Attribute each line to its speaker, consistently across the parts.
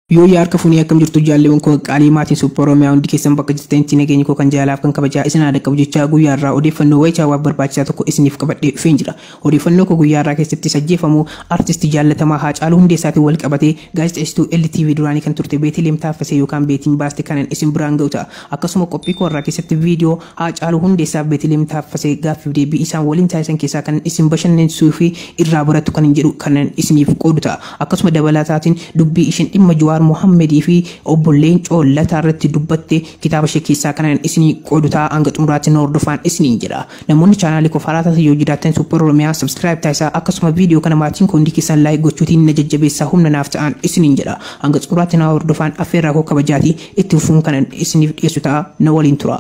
Speaker 1: Yoo yaar kafuni akkam jirtu jaalleewwan koo qaalii maatiin supporoomiyaa hundi keessan bakka jirtanitti nageenya koo kan jaalaaf kan kabajaa isin haadha qabu jechaa guyyaarraa odeeffannoo wayichaa waan barbaachisaa tokko isiniif qabadhee dhufeen jira. Odeeffannoo koo guyyaarraa keessatti sajjeefamuu artistii jaallatamaa Haacaaluu Hundeessaatiin wal qabatee gaazexeessituu LTV duraanii kan turte Beetlehem Taaffasee yookaan Beetiin baaste kanan isin biraan ga'u ta'a. Akkasuma qophii koo irraa keessatti viidiyoo Haacaaluu Hundeessaa Beetlehem Taaffasee gaaffiif deebii isaan waliin taasisan keessaa kan isin bashannansiisuu fi irraa barattu kan jedhu kanan isiniif qoodu ta'a. Akkasuma dabalataatiin dubbii ishin dhimma Jawaar Mohammedii fi obboleen Coollataa irratti dubbatte kitaaba ishee keessaa kanan isinii qoodu ta'a hanga xumuraatti na hordofaan isiniin jedha. Namoonni chaanaalii koo faaraa taasisa yoo jiraattan supporoomiyaa subscribe taasisaa akkasuma viidiyoo kana maatiin koo hundi keessan laayik gochuutiin na jajjabeessaa humna naaf ta'an isiniin jedha. Hanga xumuraatti na hordofaan affeerraa koo kabajaatii itti fufuun kanan isiniif dhiyeessu ta'a na waliin tura.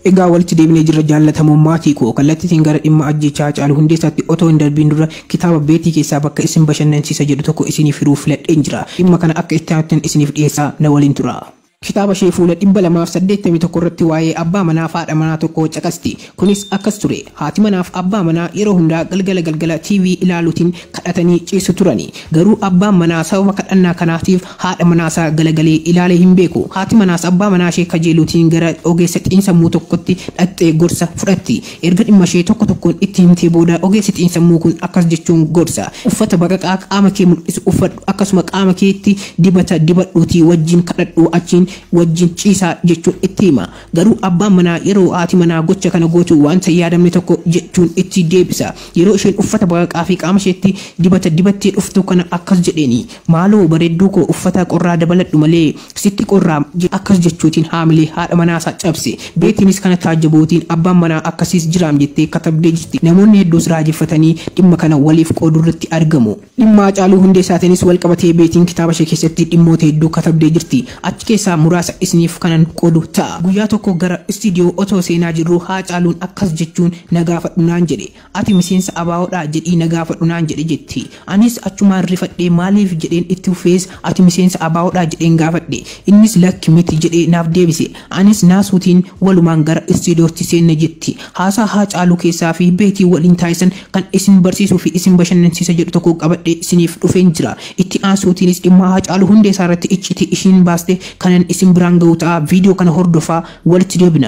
Speaker 1: Egaa walitti deebinee jirra jaallatamoo maatii koo kallattiin gara dhimma ajjechaa Haacaaluu Hundeessaatti otoo hin darbiin dura kitaaba beetii keessaa bakka isin bashannansiisa jedhu tokko isiniif hiruuf filadheen jira. Dhimma kana akka itti aanutti isiniif dhiyeessaa na waliin tura. Kitaaba ishee fuula 281 irratti waa'ee abbaa manaa fi haadha manaa tokko caqasti. Kunis akkas ture. Haati manaa fi abbaa manaa yeroo hundaa galgala TV ilaaluutiin kadhatanii ciisu turani. Garuu abbaan manaa sababa kadhannaa kanaatiif haadha manaasaa galagalee ilaalee hin beeku. Haati manaas abbaa manaa ishee kajeeluutiin gara ogeessa xiinsammuu tokkotti dhaqxee gorsa fudhatti. Erga dhimma ishee tokkoon itti himtee booda ogeessi xiinsammuu kun akkas jechuun gorsa. Uffata baqaqaa qaama kee mul'isu uffadhu akkasuma qaama keetti dibata dibadhuutii wajjin kadhadhu achiin wajjin ciisaa jechuun itti hima. Garuu abbaan manaa yeroo haati manaa gocha kana gootu wanta yaadamne tokko jechuun itti deebisa. Yeroo isheen uffata baqaqaa fi qaama isheetti dibata dibattee dhuftu kana akkas jedheeni maaloo bareedduu koo uffata qorraa dabaladhu malee sitti qorraa akkas jechuutiin haamilee haadha manaasaa cabse. Beetiinis kana taajjabuutiin abbaan manaa akkasiis jiraam jettee katabdee jirti. Namoonni hedduus raajeffatanii dhimma kana waliif qooduu irratti argamu. Dhimma Haacaaluu Hundeessaatiinis wal qabatee Beetiin kitaaba ishee keessatti dhimmoota hedduu katabdee jirti. Achi keessaa muraasa isiniif kanan qoodu ta'a. Guyyaa tokko gara istiidiyoo otoo seenaa jirru Haacaaluun akkas jechuun na gaafadhu naan jedhe. Ati miseensa ABO'dhaa jedhii na gaafadhu naan jedhe jetti. Anis achumaan rifadhee maaliif jedheen itti fufees ati miseensa ABO'dhaa jedheen gaafadhe. Innis lakki miti jedhee naaf deebise. Anis naasuutiin walumaan gara istiidiyootti seenne jetti. Haasaa Haacaaluu keessaa fi Beetii waliin taasisan kan isin barsiisuu fi isin bashannansiisa jedhu tokko qabadhee isiniif dhufeen jira. Itti aansuutiinis dhimma Haacaaluu Hundeessaa irratti icciti ishiin baaste kanan isin biraan ga'u ta'a. ቪዲዮ ከነ ሆርዶፋ ወልት ደብና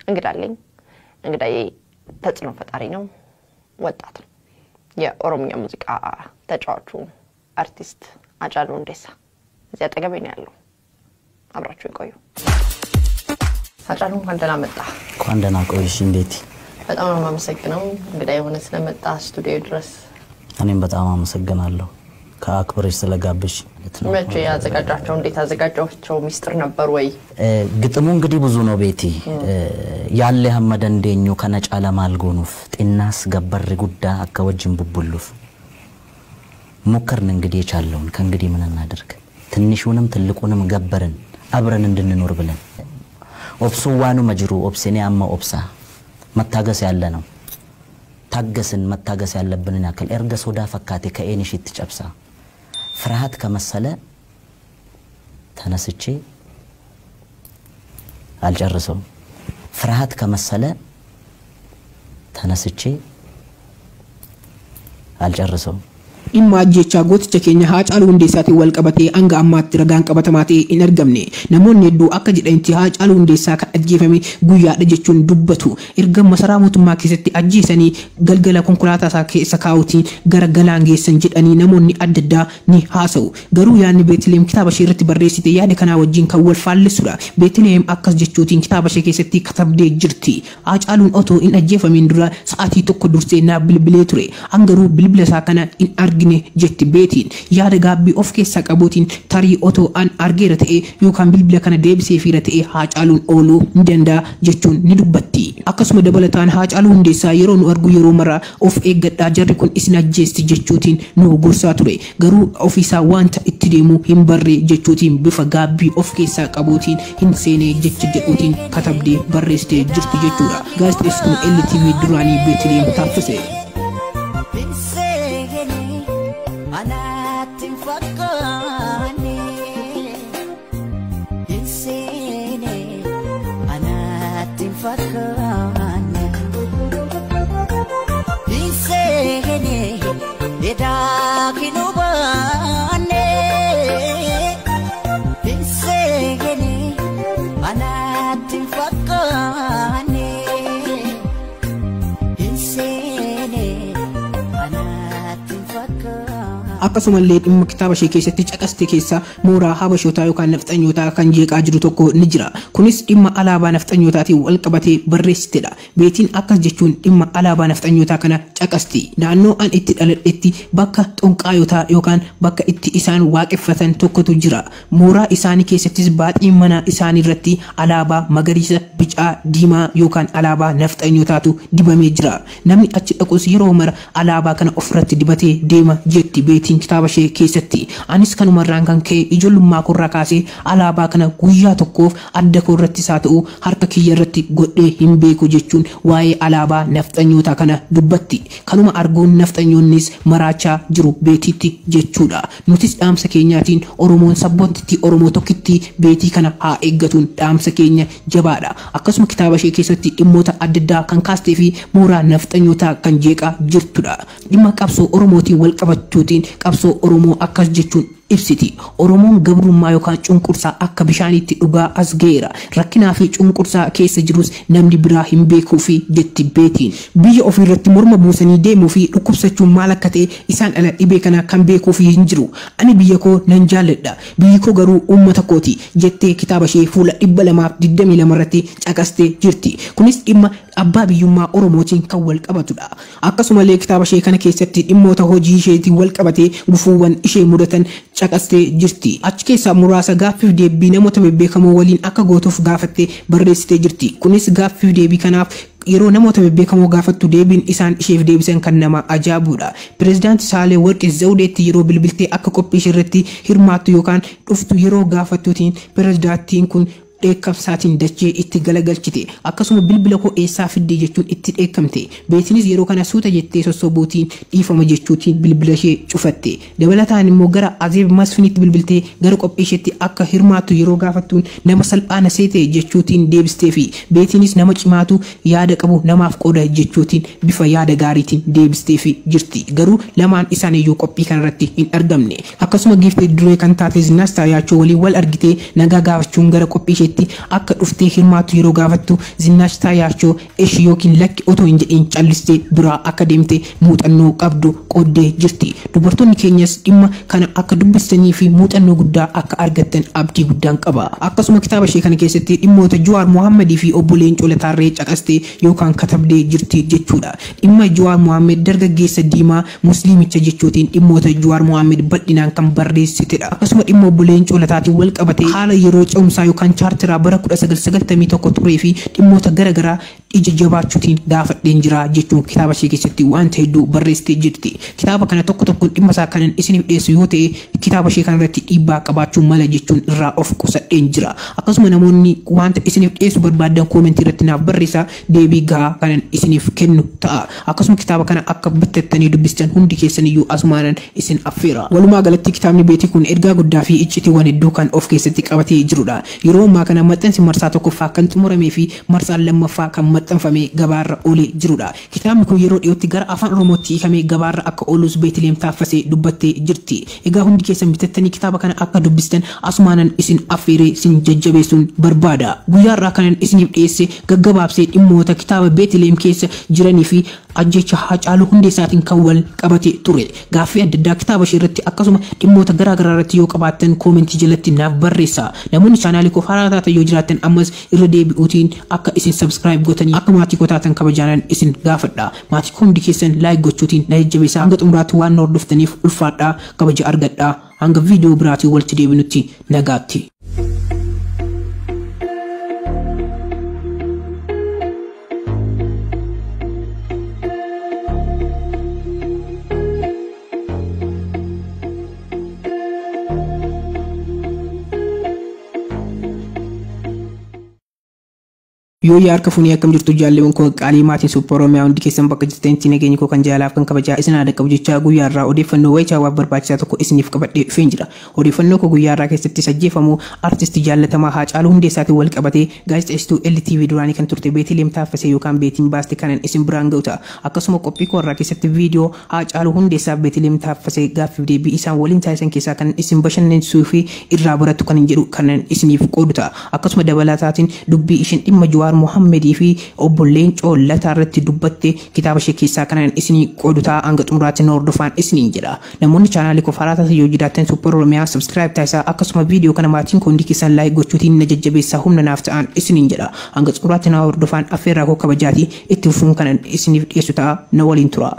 Speaker 1: እንግዳዬ ተጽዕኖ ፈጣሪ ነው ወጣት ነው የኦሮምኛ ሙዚቃ ተጫዋቹ አርቲስት ሃጫሉ ሁንዴሳ እዚህ አጠገቤ ነው ያለው አብራችሁ ይቆዩ ሃጫሉ እንኳን ደህና መጣ
Speaker 2: እንኳን ደህና ቆይሽ እንዴት
Speaker 1: በጣም ነው የማመሰግነው እንግዳዬ ሆነ ስለመጣ ስቱዲዮ ድረስ
Speaker 2: እኔም በጣም አመሰግናለሁ ከአክብረሽ ስለጋብሽ
Speaker 1: መቼ ያዘጋጃቸው እንዴት አዘጋጃቸው ሚስጥር ነበር ወይ
Speaker 2: ግጥሙ እንግዲህ ብዙ ነው ቤቲ ያለ ሐመድ እንደኞ ከነጫላ ማልጎኑፍ ጤናስ ገበር ጉዳ አከወጅን ቡቡሉፍ ሙከርን እንግዲህ የቻለውን ከእንግዲህ ምን እናደርግ ትንሹንም ትልቁንም ገበርን አብረን እንድንኖር ብለን ኦብሱዋኑ መጅሩ ኦብሴኔ አማ ኦብሳ መታገስ ያለ ነው ታገስን መታገስ ያለብንን ያከል ኤርገ ሶዳ ፈካቴ ከኤንሽ ይትጨብሳ ፍርሃት ከመሰለ ተነስቼ አልጨርሰው ፍርሃት ከመሰለ ተነስቼ አልጨርሰው
Speaker 1: imma jecha gooticha keenya Haacaaluu Hundeessaatiin wal qabatee hanga ammaatti ragaan qabatamaa ta'e hin argamne. Namoonni hedduu akka jedhanitti Haacaaluu Hundeessaa kan ajjeefame guyyaadha jechuun dubbatu. Erga masaraa mootummaa keessatti ajjeesanii galgala konkolaataa isaa keessa kaa'uutiin gara galaan geessan jedhanii namoonni adda addaa ni haasa'u. Garuu yaadni Beetlehem kitaaba ishee irratti barreessite yaada kanaa wajjin kan wal faallessudha. Beetlehem akkas jechuutiin kitaaba ishee keessatti katabdee jirti. Haacaaluun otoo hin ajjeefamiin dura sa'aatii tokko dursee naa bilbilee ture. Hangaruu bilbila isaa kana hin argine jetti Beetiin yaada gaabbii of keessaa qabuutiin tarii otoo an argeera ta'e yookaan bilbila kana deebisee fiira ta'e Haacaaluun ooluu ni danda'a jechuun ni dubbatti. Akkasuma dabalataan Haacaaluu Hundeessaa yeroo nu argu yeroo mara of eeggadhaa jarri kun isin ajjeesti jechuutiin nu gorsaa ture. Garuu ofiisaa wanta itti deemu hin barre jechuutiin bifa gaabbii of keessaa qabuutiin hin seenee jecha jedhuutiin katabdee barreessitee jirti jechuudha. Gaazexeessituun LTV duraanii Beetlehem Taaffasee.
Speaker 2: fakkaanne hin seene anaatti hin fakkaanne hin seene edaa hin hubanne hin seene anaatti hin fakkaanne hin seene anaatti hin fakkaanne.
Speaker 1: akkasumallee dhimma kitaaba ishee keessatti caqaste keessa mooraa habashootaa yookaan nafxanyootaa kan jeeqaa jiru tokko ni jira. kunis dhimma alaabaa nafxanyootaatiin wal qabatee barreessitedha. beetiin akkas jechuun dhimma alaabaa nafxanyootaa kana caqasti. naannoo an itti dhaladhetti bakka xonqaayotaa yookaan bakka itti isaan waaqeffatan tokkotu jira. mooraa isaanii keessattis baaxiin mana isaanii irratti alaabaa magariisa, bicaa, diimaa yookaan alaabaa nafxanyootaatu dibamee jira. namni achi dhaqus yeroo mara alaabaa kana ofirratti dibatee deema jetti beetiin kitaaba ishee keessatti. anis kanumarraan kan ka'e ijoollummaa koorraa kaasee alaabaa kana guyyaa tokkoof adda koo irrattis haa ta'u harka kiyya irratti godhee hin beeku jechuun waa'ee alaabaa nafxanyootaa kana dubbatti. kanuma arguun nafxanyoonnis maraachaa jiru beetiitti jechuudha. nutis dhaamsa keenyaatiin oromoon sabboontitti oromoo tokkitti beetii kana haa eeggatuun dhaamsa keenya jabaadha. akkasuma kitaaba ishee keessatti dhimmoota adda addaa kan kaastee fi mooraa nafxanyootaa kan jeeqaa jirtudha. dhimma qabsoo oromootiin wal qabachuutiin qabsoo oromoo akkas jechuun ibsiti. oromoon gabrummaa yookaan cunqursaa akka bishaanitti dhugaa as ga'eera. rakkinaa fi cunqursaa keessa jirus namni biraa hin beekuu fi jetti beetiin. biyya ofii irratti morma buusanii deemuu fi dhukkubsachuun maal akka ta'e isaan ala dhibee kana kan beekuu fi hin jiru. ani biyya koo nan jaalladha. biyyi koo garuu uummata kooti jettee kitaaba ishee fuula 222 irratti caqastee jirti. kunis dhimma abbaa biyyummaa oromootiin kan wal qabatudha. akkasumallee kitaaba ishee kana keessatti dhimmoota hojii isheetiin wal qabatee gufuuwwan ishee mudatan caqastee jirti. achi keessaa muraasa gaaffiif deebii namoota bebbeekamoo waliin akka gootuuf gaafattee barreessitee jirti. kunis gaaffiif deebii kanaaf yeroo namoota bebbeekamoo gaafattu deebiin isaan isheef deebisan kan nama ajaa'ibudha. pirezidaanti Saalee Warqi Zawudeetti yeroo bilbiltee akka qophii ishee irratti hirmaattu yookaan dhuftu yeroo gaafattuutiin pirezidaantiin kun dheekkamsaatiin dachee itti galagalchite. akkasuma bilbila koo eessaa fidde jechuun itti dheekkamte. beetinis yeroo kana suuta jettee sossobuutiin dhiifama jechuutiin bilbila ishee cufatte. dabalataan immoo gara Azeeb Masfinitti bilbiltee gara qophii isheetti akka hirmaattu yeroo gaafattuun nama salphaana seete jechuutiin deebistee fi beetinis nama cimaatu yaada qabu namaaf qooda jechuutiin bifa yaada gaariitiin deebistee fi jirti. garuu lamaan isaaniiyyuu qophii kanarratti hin argamne. akkasuma giiftee duree kan taate Zinaash Taayaachoo waliin wal argitee nagaa gaafachuun gara qophii ishee akka dhuftee hirmaattu yeroo gaafattu Zinaash Taayaachoo ishi yookiin lakki otoo hin jedhin callistee biraa akka deemte muuxannoo qabdu qooddee jirti. dubartoonni keenyas dhimma kana akka dubbistanii fi muuxannoo guddaa akka argattan abdii guddaan qaba. akkasuma kitaaba ishee kana keessatti dhimmoota Jawaar Mohammadii fi obbo Leencoo Lataarree caqastee yookaan katabdee jirti jechuudha. dhimma Jawaar Mohammed dargaggeessa diimaa musliimicha jechuutiin dhimmoota Jawaar Mohammed bal'inaan kan barreessitedha. akkasuma dhimma obbo Leencoo Lataatiin wal qabatee haala yeroo ce'umsaa yookaan chaartiraa bara 1991 turee fi dhimmoota garaagaraa ija jabaachuutiin gaafadheen jira jechuun kitaaba ishee keessatti wanta hedduu barreessitee jirti. kitaaba kana tokko tokkoon dhimma isaa kanan isiniif dhiyeessu yoo ta'e kitaaba ishee kanarratti dhiibbaa qabaachuu mala jechuun irraa of qusadheen jira. akkasuma namoonni wanta isiniif dhiyeessu barbaadan koomentii irratti naaf barreessaa deebii gahaa kanan isiniif kennu ta'a. akkasuma kitaaba kana akka bittattanii dubbistan hundi keessaniyyuu asumaanan isin affeera. walumaa galatti kitaabni beetii kun ergaa guddaa fi iccitiiwwan hedduu kan of keessatti qabatee jirudha. yeroo ammaa kana maxxansi marsaa tokkoffaa kan xumuramee fi marsaan lammaffaa kan maxxanfamee gabaarra oolee jirudha. kitaabni kun yeroo dhiyootti gara afaan oromootti hiikamee gabaarra akka oolus Beetlehem Taaffasee dubbattee jirti. egaa hundi keessan bitattanii kitaaba kana akka dubbistan asumaanan isin affeeree isin jajjabeessuun barbaada. guyyaarraa kanan isiniif dhiyeesse gaggabaabsee dhimmoota kitaaba Beetlehem keessa jiranii fi ajjecha Haacaaluu Hundeessaatiin kan wal qabate ture. gaaffii adda addaa kitaaba ishee irratti akkasuma dhimmoota garaagaraa irratti yoo qabaattan koomentii jalatti naaf barreessaa. namoonni chaanaalii koo haaraa taatan yoo jiraattan ammas irra deebi'uutiin akka isin subscribe gootanii akka maatii koo taatan kabajaanan isin gaafadha. maatii koo hundi keessan like gochuutiin na jajjabeessaa. hanga xumuraatti waan hordoftaniif ulfaadhaa kabaja argadhaa. hanga viidiyoo biraatiin walitti deebinutti nagaatti. Yoo yaarka funii akkam jirtu jaalleewwan koo qaalii maatiin Super Oromiyaa hundi keessan bakka jirtanitti nageenya koo kan jaalaaf kan kabajaa isin haadha qabu jechaa guyyaa irraa odeeffannoo wayichaa waan barbaachisaa tokko isiniif qabadhee dhufeen jira. Odeeffannoo koo guyyaa irraa keessatti sajjeeffamu artistii jaallatamaa Haacaaluu Hundeessaatiin wal qabatee gaazexeessituu LTV duraanii kan turte Beetlehem Taaffasee yookaan Beetiin baaste kanan isin biraan ga'u ta'a. Akkasuma qophii koo irraa keessatti viidiyoo Haacaaluu Hundeessaa Beetlehem Taaffasee gaaffiif deebii isaan waliin taasisan keessaa kan isin bashannansiisuu fi irraa barattu kan jedhu kanan isiniif qoodu ta'a. Akkasuma dabalataatiin dubbii ishin dhimma Jawaar Mohammedii fi obboleen Coollataa irratti dubbatte kitaaba ishee keessaa kanan isinii qoodu ta'a hanga xumuraatti na hordofaa isiniin jedha. Namoonni chaanaalii koo haaraa taatan yoo jiraattan Super Oromiyaa subscribe taasisaa akkasuma viidiyoo kana maatiin koo hundi keessan like gochuutiin na jajjabeessaa humna naaf ta'an isiniin jedha. Hanga xumuraatti na hordofaa affeerraa koo kabajaatii itti fufuun kanan isiniif dhiyeessu ta'a na waliin tura.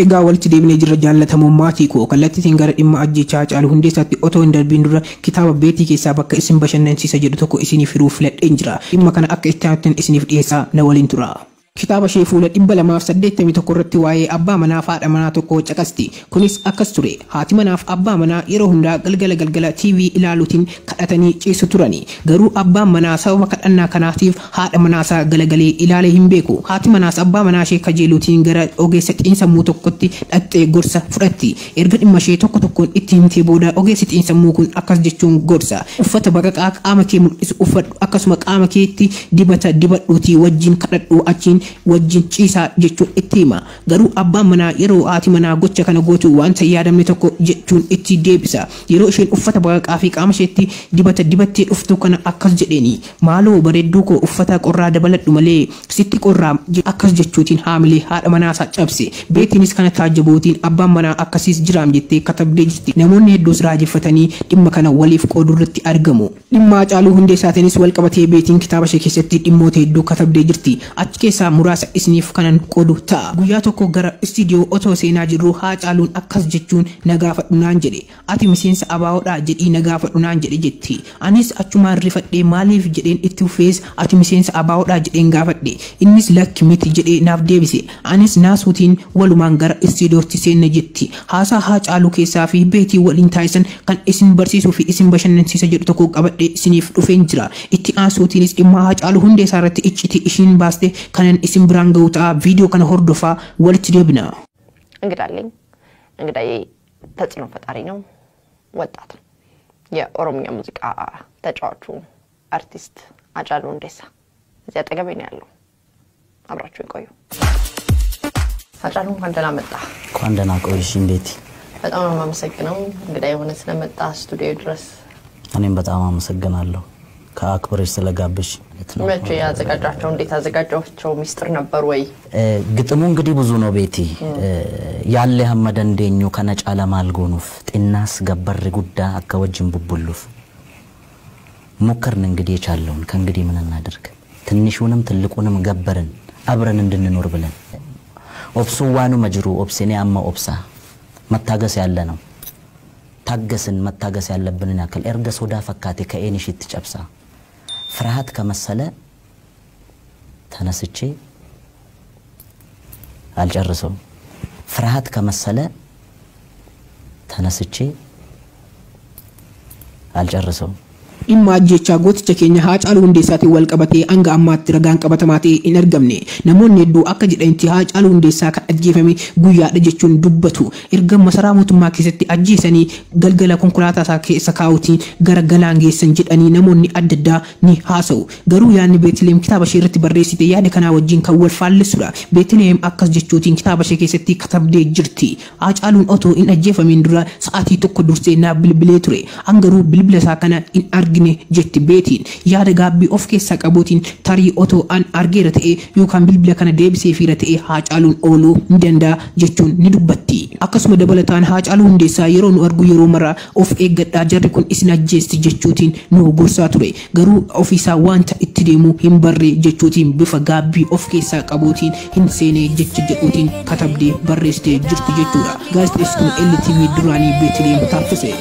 Speaker 1: Egaa walitti deebinee jirra jaallatamoo maatii koo kallattiin gara dhimma ajjechaa Haacaaluu Hundeessaatti otoo hin darbiin dura kitaaba beetii keessaa bakka isin bashannansiisa jedhu tokko isiniif hiruuf filadheen jira. Dhimma kana akka itti aanutti isiniif dhiyeessaa na waliin tura. Kitaaba ishee fuula 281 irratti waa'ee abbaa manaa fi haadha manaa tokko caqasti. Kunis akkas ture. Haati manaa fi abbaa manaa yeroo hundaa galgala TV ilaaluutiin kadhatanii ciisu turani. Garuu abbaan manaa sababa kadhannaa kanaatiif haadha manaasaa galagalee ilaalee hin beeku. Haati manaas abbaa manaa ishee kajeeluutiin gara ogeessa xiinsammuu tokkotti dhaqxee gorsa fudhatti. Erga dhimma ishee tokkoon itti himtee booda ogeessi xiinsammuu kun akkas jechuun gorsa. Uffata baqaqaa qaama kee mul'isu uffadhu akkasuma qaama keetti dibata dibadhuutii wajjin kadhadhu achiin wajjin ciisaa jechuun itti hima. Garuu abbaan manaa yeroo haati manaa gocha kana gootu wanta yaadamne tokko jechuun itti deebisa. Yeroo isheen uffata baqaqaa fi qaama isheetti dibata dibattee dhuftu kana akkas jedheeni. Maaloo bareedduu koo uffata qorraa dabaladhu malee sitti qorraa akkas jechuutiin haamilee haadha manaasaa cabse. Beetiinis kana taajjabuutiin abbaan manaa akkasiis jiraam jettee katabdee jirti. Namoonni hedduus raajeffatanii dhimma kana waliif qooduu irratti argamu. Dhimma Haacaaluu Hundeessaatiinis wal qabatee Beetiin kitaaba ishee keessatti dhimmoota hedduu katabdee jirti. Achi keessaa muraasa isiniif kanan qoodu ta'a. Guyyaa tokko gara istiidiyoo otoo seenaa jirru Haacaaluun akkas jechuun na gaafadhu naan jedhe. Ati miseensa ABO'dhaa jedhii na gaafadhu naan jedhe jetti. Anis achumaan rifadhee maaliif jedheen itti fufees ati miseensa ABO'dhaa jedheen gaafadhe. Innis lakki miti jedhee naaf deebise. Anis naasuutiin walumaan gara istiidiyootti seenne jetti. Haasaa Haacaaluu keessaa fi Beetii waliin taasisan kan isin barsiisuu fi isin bashannansiisa jedhu tokko qabadhee isiniif dhufeen jira. Itti aansuutiinis dhimma Haacaaluu Hundeessaa irratti icciti ishiin baaste kanan isin biraan ga'u ta'a. ቪዲዮ ከነ ሆርዶፋ ወልት ደብና
Speaker 3: እንግዳለኝ እንግዳዬ ተጽዕኖ ፈጣሪ ነው። ወጣት የኦሮሚያ ሙዚቃ ተጫዋቹ አርቲስት ሃጫሉ ሁንዴሳ እዚያ አጠገቤ ነው ያለው። አብራችሁን ቆዩ። ሃጫሉ እንኳን ደህና መጣ።
Speaker 2: እንኳን ደህና ቆይሽ። እንዴት?
Speaker 3: በጣም ነው የማመሰግነው እንግዳዬ ሆነ ስለመጣ ስቱዲዮ ድረስ።
Speaker 2: እኔም በጣም አመሰግናለሁ ከአክብረሽ ስለጋበሽ።
Speaker 3: መቼ ያዘጋጃቸው እንዴት አዘጋጃቸው ሚስጥር ነበር ወይ?
Speaker 2: ግጥሙ እንግዲህ ብዙ ነው ቤቲ ያለ ሐመደንዴኞ ከነጫለ ማልጎኑፍ ጤናስ ገበር ጉዳ አከወጅን ቡቡሉፍ ሞከርን እንግዲህ የቻለውን ከእንግዲህ ምን እናደርግ ትንሹንም ትልቁንም ገበርን አብረን እንድንኖር ብለን ኦብሱዋኑ መጅሩ ኦብሴኔ አማ ኦብሳ መታገስ ያለ ነው። ታገስን መታገስ ያለብንን ያክል ኤርገ ሶዳ ፈካቴ ከኤኒሽት ጨብሳ ፍርሃት ከመሰለ ተነስቼ አልጨርሰው ፍርሃት ከመሰለ ተነስቼ አልጨርሰው
Speaker 1: dhimma ajjechaa gooticha keenya Haacaaluu Hundeessaatiin wal qabatee hanga ammaatti ragaan qabatamaa ta'e hin argamne. Namoonni hedduu akka jedhanitti Haacaaluu Hundeessaa kan ajjeefame guyyaadha jechuun dubbatu. Erga masaraa mootummaa keessatti ajjeesanii galgala konkolaataa isaa keessa kaa'uutiin gara galaan geessan jedhanii namoonni adda addaa ni haasa'u. Garuu yaadni Beetlehem kitaaba ishee irratti barreessite yaada kanaa wajjin kan wal faallesudha. Beetlehem akkas jechuutiin kitaaba ishee keessatti katabdee jirti. Haacaaluun otoo hin ajjeefamiin dura sa'aatii tokko dursee naaf bilbilee ture. Garuu bilbila isaa kana hin argine jetti Beetiin yaada gaabbii of keessaa qabuutiin tarii otoo an argeera ta'e yookaan bilbila kana deebisee fiira ta'e Haacaaluun ooluu ni danda'a jechuun ni dubbatti. Akkasuma dabalataan Haacaaluu Hundeessaa yeroo nu argu yeroo mara of eeggadhaa jarri kun isin ajjeesti jechuutiin nu gorsaa ture. Garuu ofiisaa wanta itti deemu hin barre jechuutiin bifa gaabbii of keessaa qabuutiin hin seenee jecha jedhuutiin katabdee barreessitee jirti jechuudha. Gaazexeessituun LTV duraanii Beetlehem Taaffasee.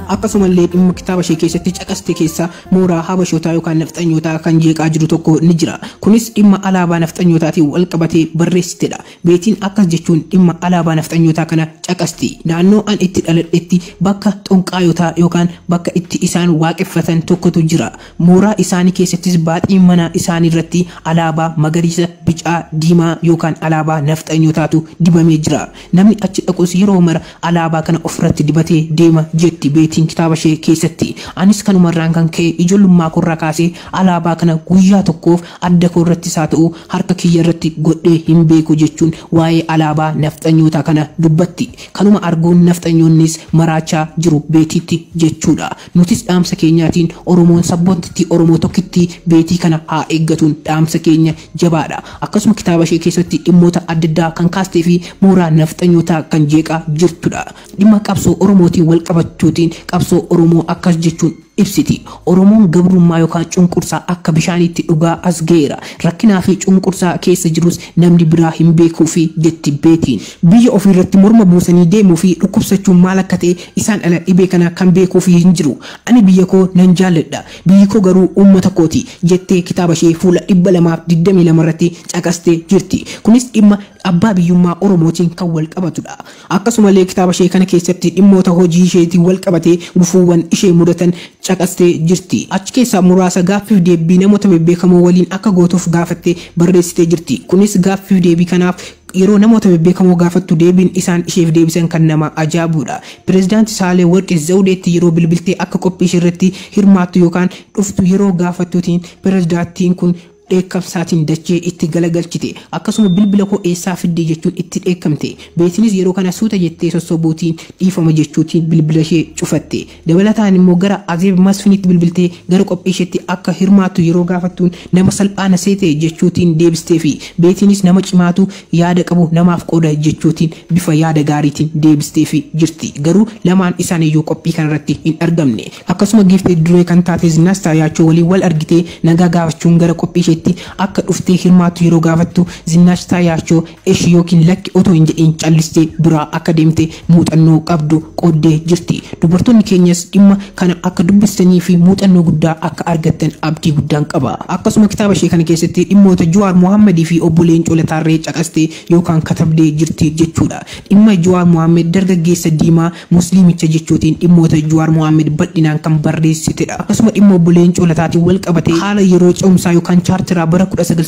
Speaker 1: akkasumallee dhimma kitaaba ishee keessatti caqaste keessa mooraa habashootaa yookaan nafxanyootaa kan jeeqaa jiru tokko ni jira. Kunis dhimma alaabaa nafxanyootaatiin wal qabatee barreessitedha. Beetiin akkas jechuun dhimma alaabaa nafxanyootaa kana caqasti. Naannoo an itti dhaladhetti bakka xonqaayotaa yookaan bakka itti isaan waaqeffatan tokkotu jira. Mooraa isaanii keessattis baaxiin mana isaanii irratti alaabaa magariisa, bicaa, diimaa yookaan alaabaa nafxanyootaatu dibamee jira. Namni achi dhaqus yeroo mara alaabaa kana ofirratti dibatee deema jetti beetiin kitaaba ishee keessatti. Anis kanumarraan kan ka'e ijoollummaa koorraa kaasee alaabaa kana guyyaa tokkoof adda koorratti isaa ta'u harka kiyya irratti godhee hin beeku jechuun waa'ee alaabaa nafxanyootaa kana dubbatti. Kanuma arguun nafxanyoonnis maraachaa jiru beetiitti jechuudha. Nutis dhaamsa keenyaatiin Oromoon sabboontitti Oromoo tokkitti beetii kana haa eeggatuun dhaamsa keenya jabaadha. Akkasuma kitaaba ishee keessatti dhimmoota adda addaa kan kaastee fi mooraa nafxanyootaa kan jeeqaa jirtudha. Dhimma qabsoo Oromootiin wal qabachuutiin qabsoo Oromoo akkas jechuun ibsiti. Oromoon gabrummaa yookaan cunqursaa akka bishaanitti dhugaa as ga'eera. Rakkinaa fi cunqursaa keessa jirus namni biraa hin beekuu fi jetti beetiin. Biyya ofii irratti morma buusanii deemuu fi dhukkubsachuun maal akka ta'e isaan ala dhibee kana kan beekuu fi hin jiru. Ani biyya koo nan jaalladha. Biyyi koo garuu uummata kooti jettee kitaaba ishee fuula 222 irratti caqastee jirti. Kunis dhimma abbaa biyyummaa Oromootiin kan wal qabatudha. Akkasumallee kitaaba ishee kana keessatti dhimmoota hojii isheetiin wal qabatee gufuuwwan ishee mudatan caqastee jirti. Achi keessaa muraasa gaaffiif deebii namoota bebbeekamoo waliin akka gootuuf gaafattee barreessitee jirti. Kunis gaaffiif deebii kanaaf yeroo namoota bebbeekamoo gaafattu deebiin isaan isheef deebisan kan nama ajaa'ibudha. Pireezidaanti Saalee Warqi Zawudeetti yeroo bilbiltee akka qophii ishee irratti hirmaattu yookaan dhuftu yeroo gaafattuutiin pireezidaantiin kun dheekkamsaatiin dachee itti galagalchite. Akkasuma bilbila koo eessaa fiddee jechuun itti dheekkamte. Beetinis yeroo kana suuta jettee sossobuutiin dhiifama jechuutiin bilbila ishee cufatte. Dabalataan immoo gara Azeeb Masfinitti bilbiltee gara qophii isheetti akka hirmaattu yeroo gaafattuun nama salphaana seete jechuutiin deebistee fi beetinis nama cimaatu yaada qabu namaaf qooda jechuutiin bifa yaada gaariitiin deebistee fi jirti. Garuu lamaan isaaniiyyuu qophii kanarratti hin argamne. Akkasuma giftee duree kan taate Zinash Taayyachoo waliin wal argitee nagaa gaafachuun gara qophii ishee akka dhuftee hirmaattu yeroo gaafattu Zinash Taayyachoo ishii yookiin lakki otoo hin jedhin callistee biraa akka deemte muuxannoo qabdu qooddee jirti. Dubartoonni keenyas dhimma kana akka dubbistanii fi muuxannoo guddaa akka argattan abdii guddaan qaba. Akkasuma kitaaba ishee kana keessatti dhimmoota Jawaar Mohammadii fi obbo Leencoo Lataarree caqastee yookaan katabdee jirti jechuudha. Dhimma Jawaar Mohammed dargaggeessa diimaa musliimicha jechuutiin dhimmoota Jawaar Mohammed bal'inaan kan barreessitedha. Akkasuma dhimma obbo Leencoo Lataatiin wal qabatee haala yeroo ce'umsaa yookaan chaartiraa bara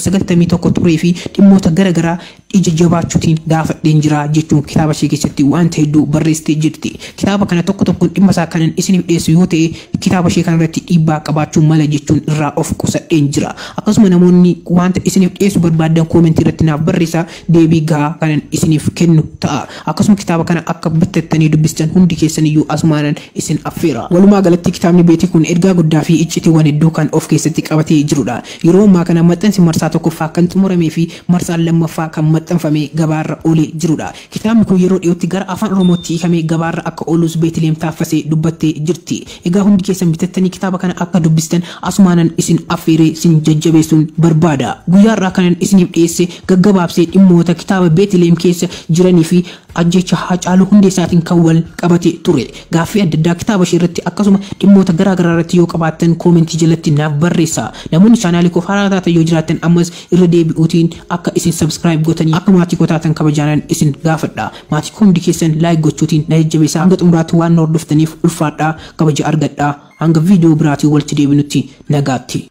Speaker 1: 1991 turee fi dhimmoota garaagaraa ija jabaachuutiin gaafadheen jira jechuun kitaaba ishee keessatti wanta hedduu barreessitee jirti. Kitaaba kana tokko tokkoon dhimma isaa kanan isiniif dhiyeessu yoo ta'e kitaaba ishee kanarratti dhiibbaa qabaachuu mala jechuun irraa of qusadheen jira. Akkasuma namoonni wanta isiniif dhiyeessu barbaadan koomentii irratti naaf barreessaa deebii gahaa kanan isiniif kennu ta'a. Akkasuma kitaaba kana akka bittattanii dubbistan hundi keessaniyyuu asumaanan isin affeera. Walumaa galatti kitaabni beetii kun ergaa guddaa fi iccitiiwwan hedduu kan of keessatti qabatee jirudha. Yeroo ammaa kana maxxansi marsaa tokkoffaa kan xumuramee fi marsaan lammaffaa kan maxxanfamee gabaarra oolee jirudha. Kitaabni kun yeroo dhiyootti gara afaan Oromootti hiikamee gabaarra akka oolus Beetlehem Taaffasee dubbattee jirti. Egaa hundi keessan bitattanii kitaaba kana akka dubbistan asumaanan isin affeeree isin jajjabeessuun barbaada. Guyyaarraa kanan isiniif dhiyeesse gaggabaabsee dhimmoota kitaaba Beetlehem keessa jiranii fi ajjecha Haacaaluu Hundeessaatiin kan wal qabate ture. Gaaffii adda addaa kitaaba ishee irratti akkasuma dhimmoota garaagaraa irratti yoo qabaattan koomentii jalatti naaf barreessaa. Namoonni chaanaalii koo haaraa taatan yoo jiraattan ammas irra deebi'uutiin akka isin subscribe gootanii akka maatii koo taatan kabajaanan isin gaafadha. Maatii koo hundi keessan like gochuutiin na jajjabeessaa. Hanga xumuraatti waan na hordoftaniif ulfaadhaa kabaja argadhaa. Hanga viidiyoo biraatii walitti deebinutti nagaatti.